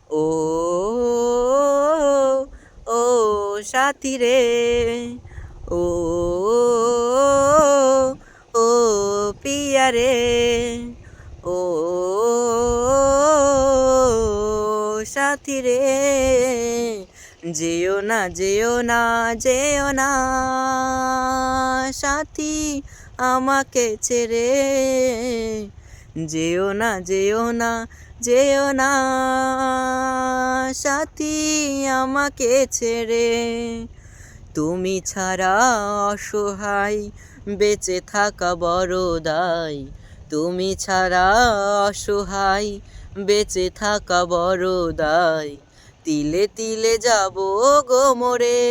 ও ও সাথী রে, ও ও পিয়া রে, ও সাথী রে, যেও না যেও না যেও না সাথী আমাকে ছেড়ে, যেও না যেও না যেও না সাথী আমাকে ছেড়ে। তুমি ছাড়া অসহায় বেঁচে থাকা বড় দায়, তুমি ছাড়া অসহায় বেঁচে থাকা বড় দায়, তিলে তিলে যাব গো মরে।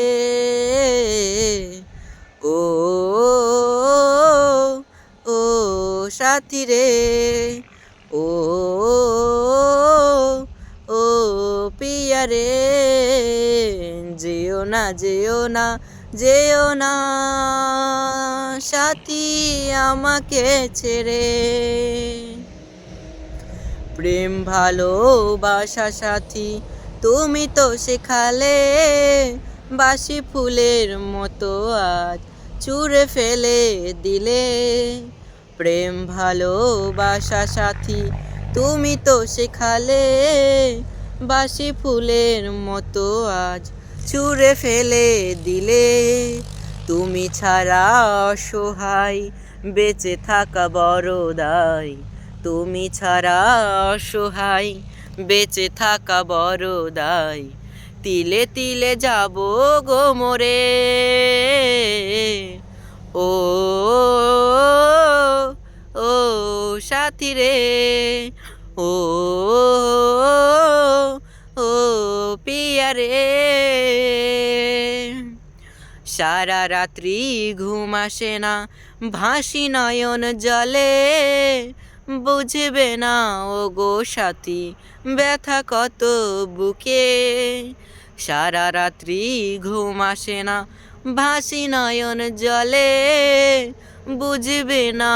ও ও সাথী রে, ও ও পিয়া রে, যেও না যেও না যেও না সাথী আমাকে ছেড়ে। প্রেম ভালোবাসা সাথী তুমি তো শেখালে, বাসি ফুলের মতো আজ ছুঁড়ে ফেলে দিলে। প্রেম ভালোবাসা সাথী তুমি তো শেখালে, বাসি ফুলের মতো আজ ছুঁড়ে ফেলে দিলে। তুমি ছাড়া অসহায় বেঁচে থাকা বড় দায়, তুমি ছাড়া অসহায় বেঁচে থাকা বড় দায়, তিলে তিলে যাব গো মরে। ও ও সাথী রে, ও ও পিয়া রে, সারা রাত্রি ঘুম আসে না ভাসি নয়ন জলে, বুঝবে না ও গো সাথী ব্যথা কত বুকে। সারা রাত্রি ঘুম আসে না ভাসি নয়ন জলে, বুঝবে না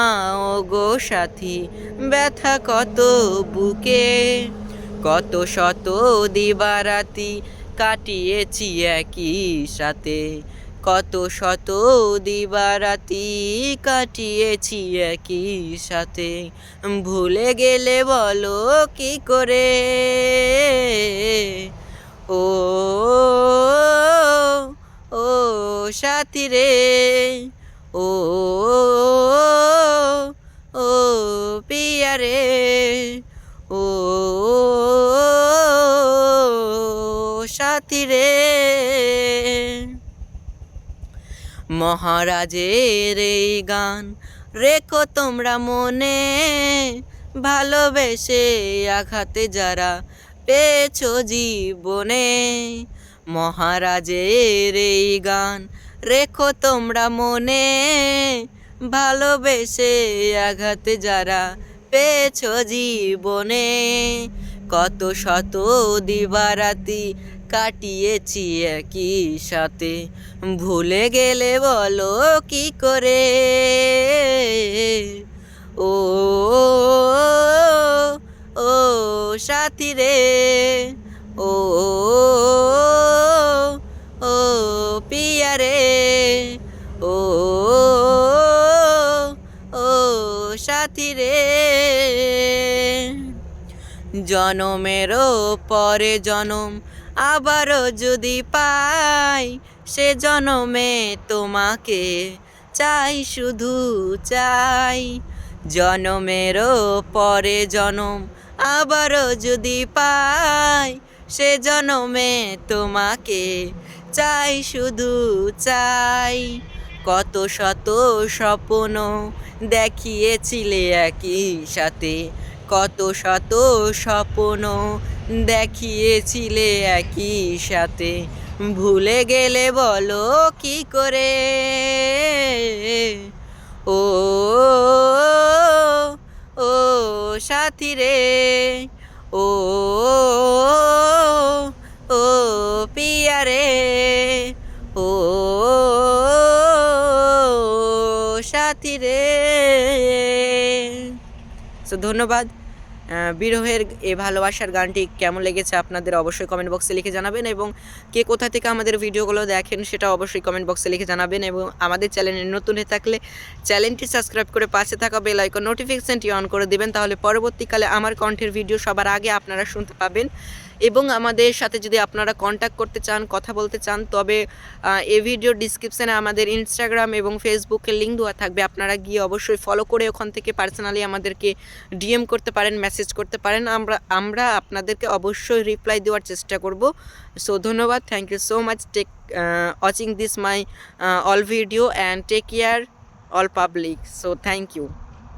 ও গো সাথী ব্যথা কত বুকে। কত শত দিবারাতি কাটিয়েছি একই সাথে, কত শত দিবারাতি কাটিয়েছি একই সাথে, ভুলে গেলে বলো কি করে। ও ও সাথী রে, ও ও পিয়া রে, ও সাথী রে। মহারাজের এই গান রেখো তোমরা মনে, ভালোবেসে আঘাতে যারা পেয়েছো জীবনে। মহারাজের এই গান রেখো তোমরা মনে, ভালোবেসে আঘাতে যারা পেয়েছো জীবনে। কত শত দিবারাতি কাটিয়েছি একই সাথে, ভুলে গেলে বলো কি করে। ও ও সাথী রে, ও ও পিয়া রে, ও ও সাথী রে। জনমেরও পরে জনম আবারও যদি পাই, সে জনমে তোমাকে চাই শুধু চাই। জনমেরও পরে জনম আবারও যদি পাই, সে জনমে তোমাকে চাই শুধু চাই। কত শত স্বপ্ন দেখিয়েছিলে একই সাথে, কত শত স্বপ্ন দেখিয়েছিলে একই সাথে, ভুলে গেলে বলো কি করে। ও ও সাথী রে, ও ও পিয়া রে, ও সাথী রে। সো ধন্যবাদ। বিরহের এ ভালোবাসার গানটি কেমন লেগেছে আপনাদের অবশ্যই কমেন্ট বক্সে লিখে জানাবেন, এবং কে কোথা থেকে আমাদের ভিডিওগুলো দেখেন সেটা অবশ্যই কমেন্ট বক্সে লিখে জানাবেন, এবং আমাদের চ্যানেলে নতুন হয়ে থাকলে চ্যানেলটি সাবস্ক্রাইব করে পাশে থাকা বেল আইকন নোটিফিকেশনটি অন করে দেবেন, তাহলে পরবর্তীকালে আমার কণ্ঠের ভিডিও সবার আগে আপনারা শুনতে পাবেন। এবং আমাদের সাথে যদি আপনারা কন্ট্যাক্ট করতে চান, কথা বলতে চান, তবে এই ভিডিওর ডিসক্রিপশানে আমাদের ইনস্টাগ্রাম এবং ফেসবুকের লিঙ্ক দেওয়া থাকবে, আপনারা গিয়ে অবশ্যই ফলো করে ওখান থেকে পার্সোনালি আমাদেরকে ডিএম করতে পারেন, মেসেজ করতে পারেন, আমরা আপনাদেরকে অবশ্যই রিপ্লাই দেওয়ার চেষ্টা করব। সো ধন্যবাদ, thank you so much take watching this my all video and take care all public. So thank you.